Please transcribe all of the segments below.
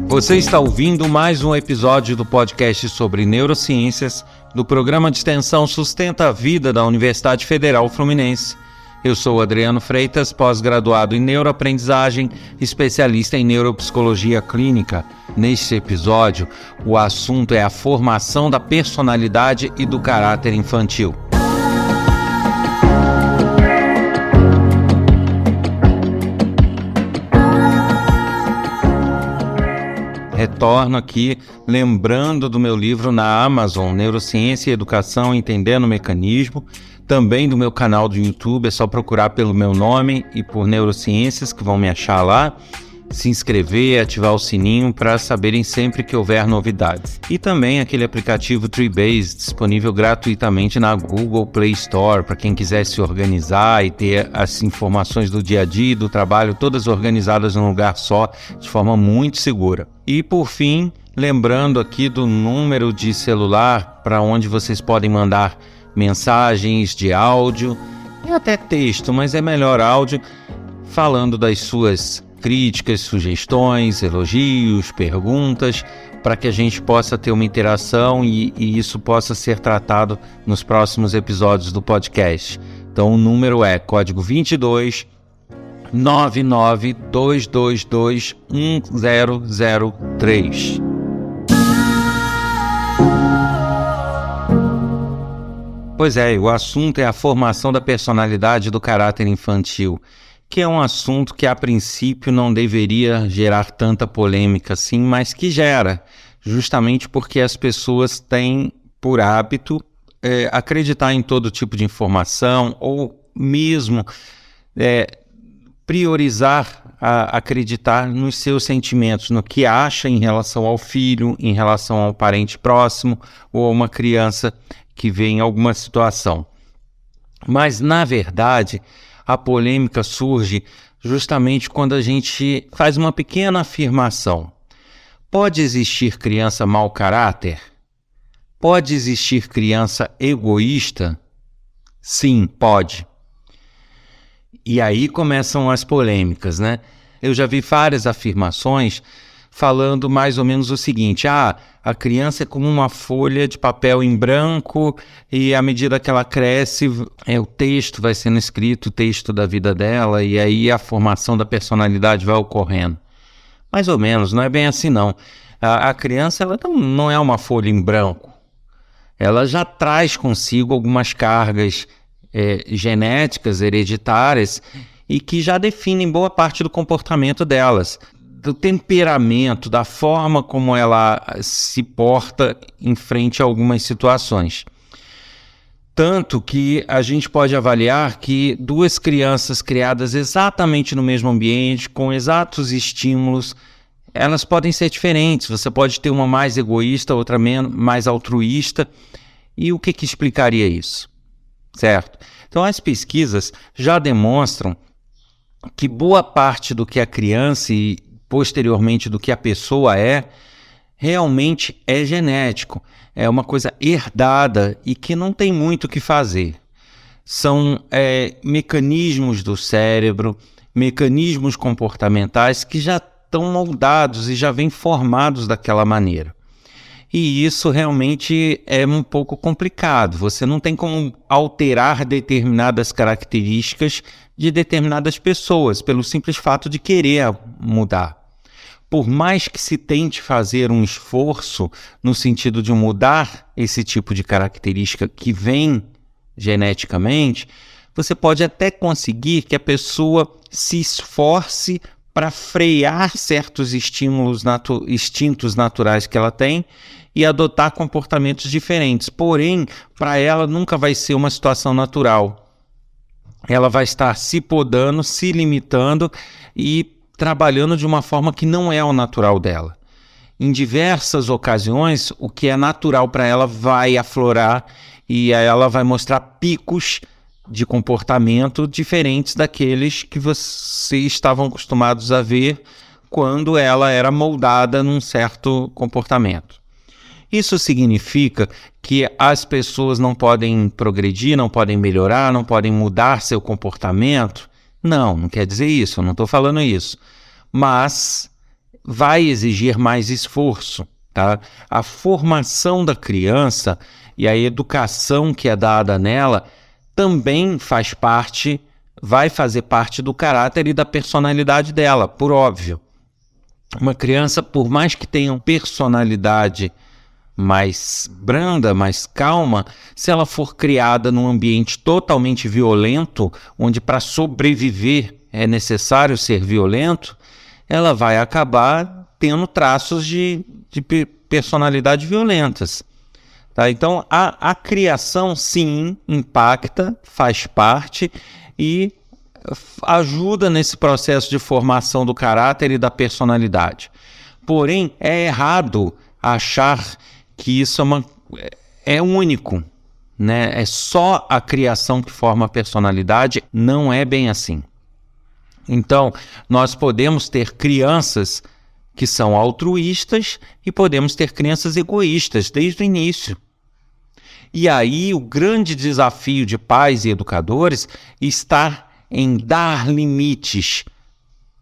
Você está ouvindo mais um episódio do podcast sobre neurociências do programa de extensão Sustenta a Vida da Universidade Federal Fluminense. Eu sou Adriano Freitas, pós-graduado em neuroaprendizagem, especialista em neuropsicologia clínica. Neste episódio, o assunto é a formação da personalidade e do caráter infantil. Retorno aqui lembrando do meu livro na Amazon, Neurociência e Educação Entendendo o Mecanismo, também do meu canal do YouTube, é só procurar pelo meu nome e por Neurociências que vão me achar lá, se inscrever e ativar o sininho para saberem sempre que houver novidades. E também aquele aplicativo Treebase, disponível gratuitamente na Google Play Store, para quem quiser se organizar e ter as informações do dia a dia e do trabalho todas organizadas num lugar só, de forma muito segura. E por fim, lembrando aqui do número de celular para onde vocês podem mandar mensagens de áudio e até texto, mas é melhor áudio, falando das suas críticas, sugestões, elogios, perguntas, para que a gente possa ter uma interação e isso possa ser tratado nos próximos episódios do podcast. Então o número é código 22 99222 1003. Pois é, o assunto é a formação da personalidade e do caráter infantil, que é um assunto que a princípio não deveria gerar tanta polêmica assim, mas que gera, justamente porque as pessoas têm por hábito acreditar em todo tipo de informação ou mesmo priorizar acreditar nos seus sentimentos, no que acha em relação ao filho, em relação ao parente próximo ou a uma criança que vê em alguma situação. Mas, na verdade, a polêmica surge justamente quando a gente faz uma pequena afirmação. Pode existir criança mau caráter? Pode existir criança egoísta? Sim, pode. E aí começam as polêmicas, né? Eu já vi várias afirmações falando mais ou menos o seguinte: a criança é como uma folha de papel em branco e à medida que ela cresce, o texto vai sendo escrito, o texto da vida dela, e aí a formação da personalidade vai ocorrendo. Mais ou menos, não é bem assim não. A criança ela não é uma folha em branco. Ela já traz consigo algumas cargas genéticas, hereditárias, e que já definem boa parte do comportamento delas, do temperamento, da forma como ela se porta em frente a algumas situações. Tanto que a gente pode avaliar que duas crianças criadas exatamente no mesmo ambiente, com exatos estímulos, elas podem ser diferentes. Você pode ter uma mais egoísta, outra mais altruísta. E o que explicaria isso? Certo? Então as pesquisas já demonstram que boa parte do que a criança e posteriormente do que a pessoa realmente é genético, é uma coisa herdada e que não tem muito o que fazer. São mecanismos do cérebro, mecanismos comportamentais que já estão moldados e já vêm formados daquela maneira. E isso realmente é um pouco complicado. Você não tem como alterar determinadas características de determinadas pessoas pelo simples fato de querer mudar. Por mais que se tente fazer um esforço no sentido de mudar esse tipo de característica que vem geneticamente, você pode até conseguir que a pessoa se esforce para frear certos instintos naturais que ela tem e adotar comportamentos diferentes. Porém, para ela nunca vai ser uma situação natural. Ela vai estar se podando, se limitando e trabalhando de uma forma que não é o natural dela. Em diversas ocasiões, o que é natural para ela vai aflorar e aí ela vai mostrar picos de comportamento diferentes daqueles que vocês estavam acostumados a ver quando ela era moldada num certo comportamento. Isso significa que as pessoas não podem progredir, não podem melhorar, não podem mudar seu comportamento? Não quer dizer isso, eu não estou falando isso. Mas vai exigir mais esforço, tá? A formação da criança e a educação que é dada nela também vai fazer parte do caráter e da personalidade dela, por óbvio. Uma criança, por mais que tenha uma personalidade mais branda, mais calma, se ela for criada num ambiente totalmente violento, onde para sobreviver é necessário ser violento, ela vai acabar tendo traços de personalidade violentas. Tá? Então, a criação, sim, impacta, faz parte e ajuda nesse processo de formação do caráter e da personalidade. Porém, é errado achar que isso é único, né? É só a criação que forma a personalidade, não é bem assim. Então, nós podemos ter crianças que são altruístas e podemos ter crianças egoístas desde o início. E aí, o grande desafio de pais e educadores está em dar limites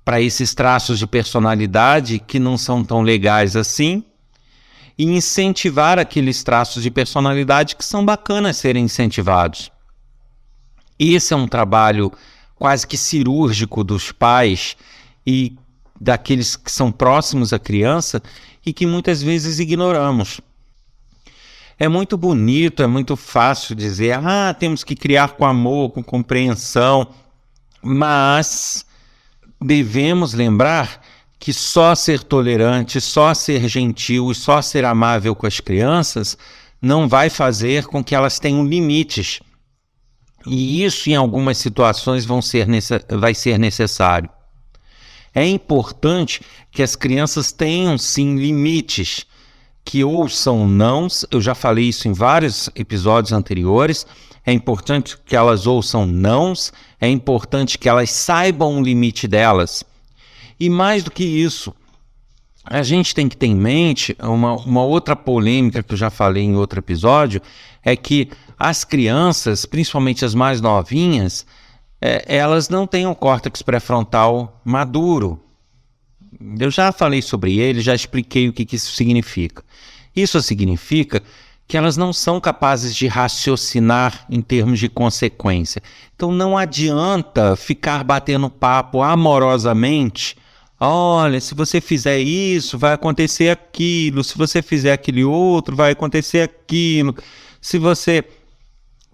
para esses traços de personalidade que não são tão legais assim, e incentivar aqueles traços de personalidade que são bacanas serem incentivados. Esse é um trabalho quase que cirúrgico dos pais e daqueles que são próximos à criança e que muitas vezes ignoramos. É muito bonito, é muito fácil dizer, temos que criar com amor, com compreensão, mas devemos lembrar que só ser tolerante, só ser gentil e só ser amável com as crianças não vai fazer com que elas tenham limites. E isso, em algumas situações, vai ser necessário. É importante que as crianças tenham, sim, limites, que ouçam nãos. Eu já falei isso em vários episódios anteriores. É importante que elas ouçam nãos, é importante que elas saibam o limite delas. E mais do que isso, a gente tem que ter em mente uma outra polêmica que eu já falei em outro episódio, é que as crianças, principalmente as mais novinhas, elas não têm um córtex pré-frontal maduro. Eu já falei sobre ele, já expliquei o que isso significa. Isso significa que elas não são capazes de raciocinar em termos de consequência. Então não adianta ficar batendo papo amorosamente. Olha, se você fizer isso, vai acontecer aquilo. Se você fizer aquele outro, vai acontecer aquilo. Se você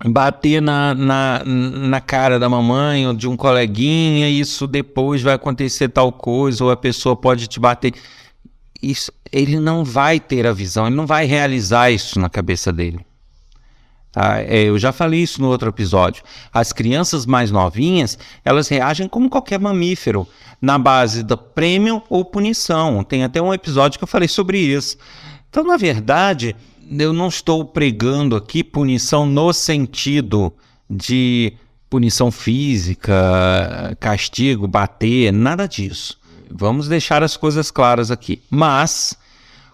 bater na cara da mamãe ou de um coleguinha, isso depois vai acontecer tal coisa, ou a pessoa pode te bater. Isso, ele não vai ter a visão, ele não vai realizar isso na cabeça dele. Eu já falei isso no outro episódio. As crianças mais novinhas, elas reagem como qualquer mamífero, na base da prêmio ou punição. Tem até um episódio que eu falei sobre isso. Então, na verdade, eu não estou pregando aqui punição no sentido de punição física, castigo, bater, nada disso. Vamos deixar as coisas claras aqui. Mas,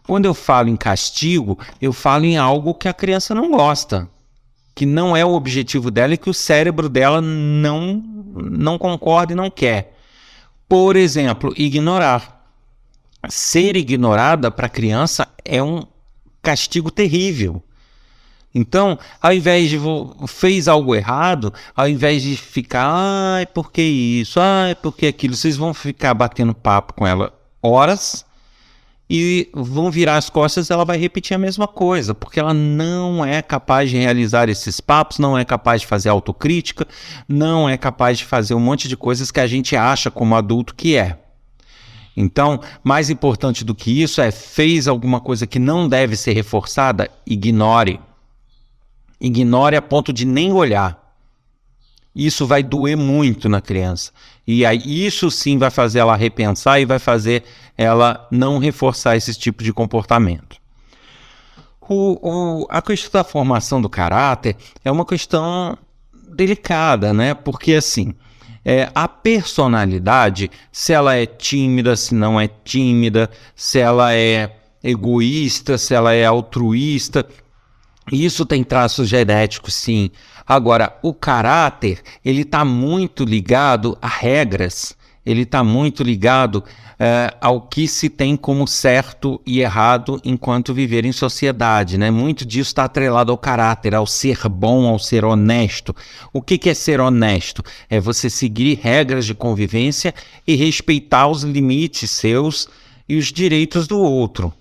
quando eu falo em castigo, eu falo em algo que a criança não gosta, que não é o objetivo dela e que o cérebro dela não concorda e não quer. Por exemplo, ignorar. Ser ignorada para a criança é um castigo terrível. Então, ao invés de fez algo errado, ao invés de ficar, por que isso, por que aquilo, vocês vão ficar batendo papo com ela horas e vão virar as costas, ela vai repetir a mesma coisa, porque ela não é capaz de realizar esses papos, não é capaz de fazer autocrítica, não é capaz de fazer um monte de coisas que a gente acha como adulto que é. Então, mais importante do que isso fez alguma coisa que não deve ser reforçada, ignore. Ignore a ponto de nem olhar. Isso vai doer muito na criança. E aí isso sim vai fazer ela repensar e vai fazer ela não reforçar esse tipo de comportamento. A questão da formação do caráter é uma questão delicada, né? Porque assim, a personalidade, se ela é tímida, se não é tímida, se ela é egoísta, se ela é altruísta. Isso tem traços genéticos, sim. Agora, o caráter, ele está muito ligado a regras, ele está muito ligado ao que se tem como certo e errado enquanto viver em sociedade, né? Muito disso está atrelado ao caráter, ao ser bom, ao ser honesto. O que é ser honesto? É você seguir regras de convivência e respeitar os limites seus e os direitos do outro.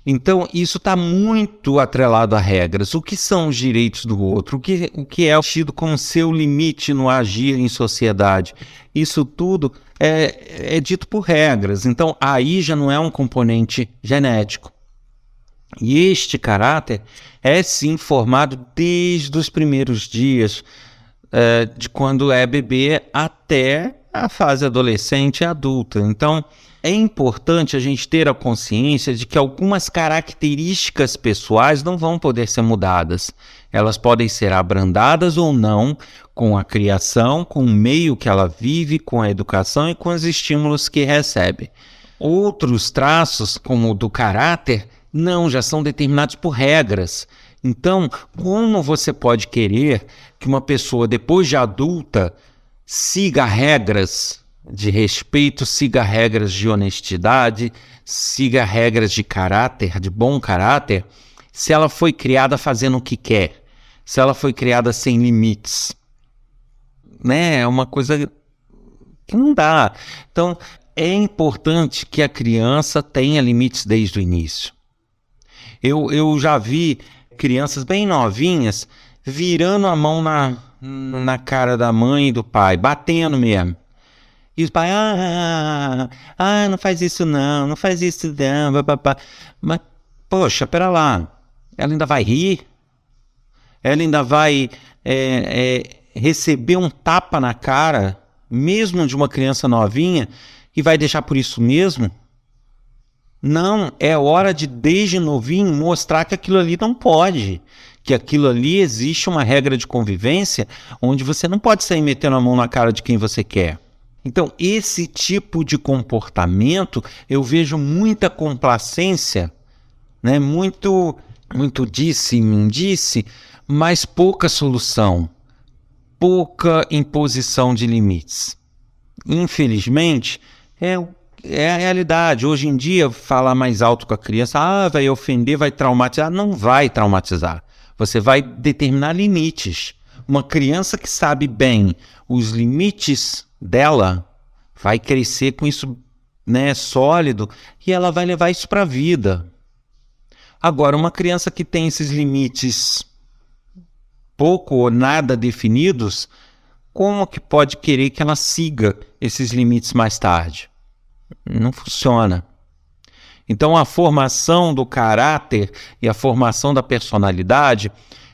Então, isso está muito atrelado a regras. O que são os direitos do outro? O que é tido como seu limite no agir em sociedade? Isso tudo é dito por regras. Então, aí já não é um componente genético. E este caráter é sim formado desde os primeiros dias, de quando é bebê até a fase adolescente e adulta. Então, é importante a gente ter a consciência de que algumas características pessoais não vão poder ser mudadas. Elas podem ser abrandadas ou não com a criação, com o meio que ela vive, com a educação e com os estímulos que recebe. Outros traços, como o do caráter, não, já são determinados por regras. Então, como você pode querer que uma pessoa, depois de adulta, siga regras de respeito, siga regras de honestidade, siga regras de caráter, de bom caráter, se ela foi criada fazendo o que quer, se ela foi criada sem limites, né? É uma coisa que não dá. Então, é importante que a criança tenha limites desde o início. Eu já vi crianças bem novinhas virando a mão na cara da mãe e do pai, batendo mesmo. E os pais, não faz isso não faz isso não, papapá. Mas, poxa, pera lá, ela ainda vai rir? Ela ainda vai receber um tapa na cara, mesmo de uma criança novinha, e vai deixar por isso mesmo? Não, é hora de, desde novinho, mostrar que aquilo ali não pode, que aquilo ali existe uma regra de convivência onde você não pode sair metendo a mão na cara de quem você quer. Então, esse tipo de comportamento, eu vejo muita complacência, né? Muito disse, me disse, mas pouca solução, pouca imposição de limites. Infelizmente, é a realidade. Hoje em dia, falar mais alto com a criança, vai ofender, vai traumatizar. Não vai traumatizar. Você vai determinar limites. Uma criança que sabe bem os limites dela vai crescer com isso, né, sólido, e ela vai levar isso para a vida. Agora, uma criança que tem esses limites pouco ou nada definidos, como que pode querer que ela siga esses limites mais tarde? Não funciona. Então, a formação do caráter e a formação da personalidade,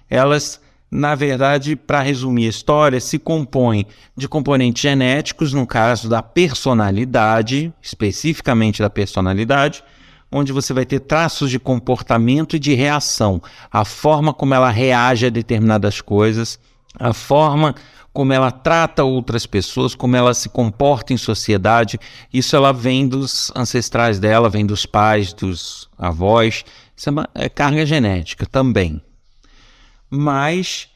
elas, na verdade, para resumir a história, se compõem de componentes genéticos, no caso da personalidade, especificamente da personalidade, onde você vai ter traços de comportamento e de reação, a forma como ela reage a determinadas coisas, a forma como ela trata outras pessoas, como ela se comporta em sociedade. Isso ela vem dos ancestrais dela, vem dos pais, dos avós. Isso é carga genética também. Mas,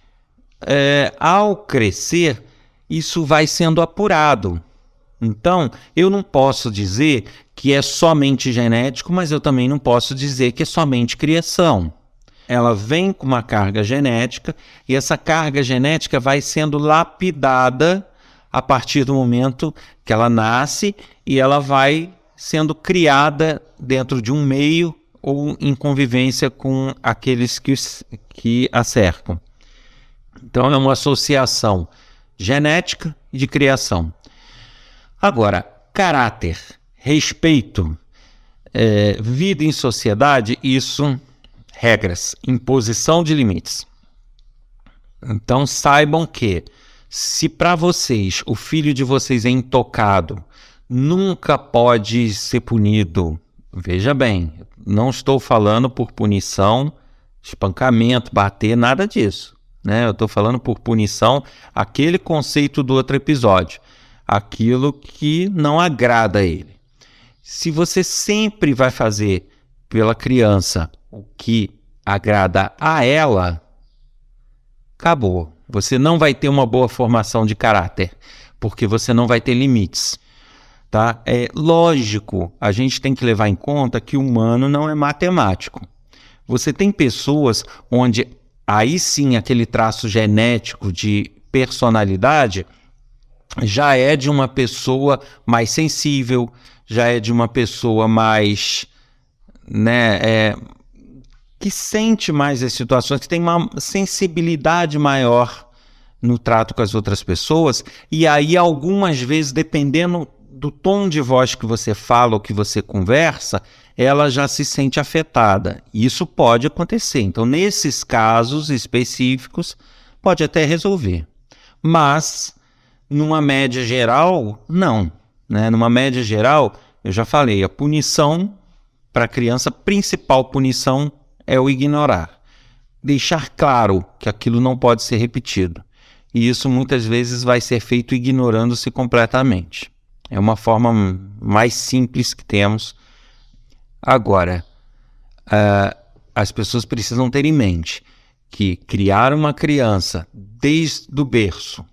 ao crescer, isso vai sendo apurado. Então, eu não posso dizer que é somente genético, mas eu também não posso dizer que é somente criação. Ela vem com uma carga genética e essa carga genética vai sendo lapidada a partir do momento que ela nasce e ela vai sendo criada dentro de um meio ou em convivência com aqueles que a cercam. Então, é uma associação genética e de criação. Agora, caráter, respeito, vida em sociedade, isso... regras, imposição de limites. Então saibam que, se para vocês o filho de vocês é intocado, nunca pode ser punido. Veja bem, não estou falando por punição, espancamento, bater, nada disso, né? Eu estou falando por punição, aquele conceito do outro episódio, aquilo que não agrada a ele. Se você sempre vai fazer pela criança o que agrada a ela, acabou. Você não vai ter uma boa formação de caráter, porque você não vai ter limites. Tá? É lógico, a gente tem que levar em conta que o humano não é matemático. Você tem pessoas onde aí sim aquele traço genético de personalidade já é de uma pessoa mais sensível, já é de uma pessoa mais, né, que sente mais as situações, que tem uma sensibilidade maior no trato com as outras pessoas, e aí algumas vezes, dependendo do tom de voz que você fala ou que você conversa, ela já se sente afetada. Isso pode acontecer. Então, nesses casos específicos, pode até resolver. Mas, numa média geral, não. Né? Numa média geral, eu já falei, a punição para a criança, a principal punição é o ignorar. Deixar claro que aquilo não pode ser repetido. E isso muitas vezes vai ser feito ignorando-se completamente. É uma forma mais simples que temos. Agora, as pessoas precisam ter em mente que criar uma criança desde o berço,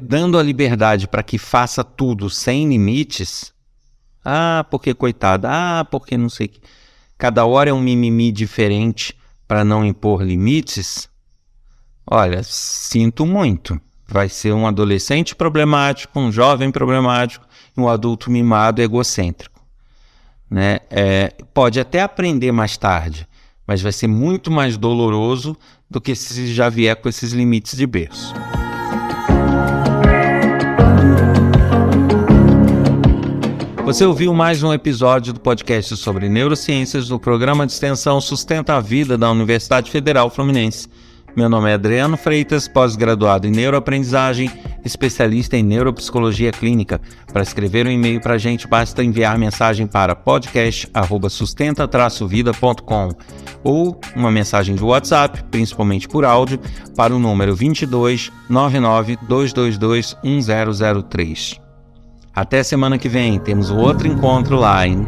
dando a liberdade para que faça tudo sem limites, porque coitada, porque não sei o que. Cada hora é um mimimi diferente para não impor limites. Olha, sinto muito. Vai ser um adolescente problemático, um jovem problemático, um adulto mimado e egocêntrico. Né? Pode até aprender mais tarde, mas vai ser muito mais doloroso do que se já vier com esses limites de berço. Você ouviu mais um episódio do podcast sobre neurociências do programa de extensão Sustenta a Vida da Universidade Federal Fluminense. Meu nome é Adriano Freitas, pós-graduado em neuroaprendizagem, especialista em neuropsicologia clínica. Para escrever um e-mail para a gente, basta enviar mensagem para podcast@sustenta-vida.com ou uma mensagem de WhatsApp, principalmente por áudio, para o número 22 99 222 1003. Até semana que vem, temos outro encontro lá, hein?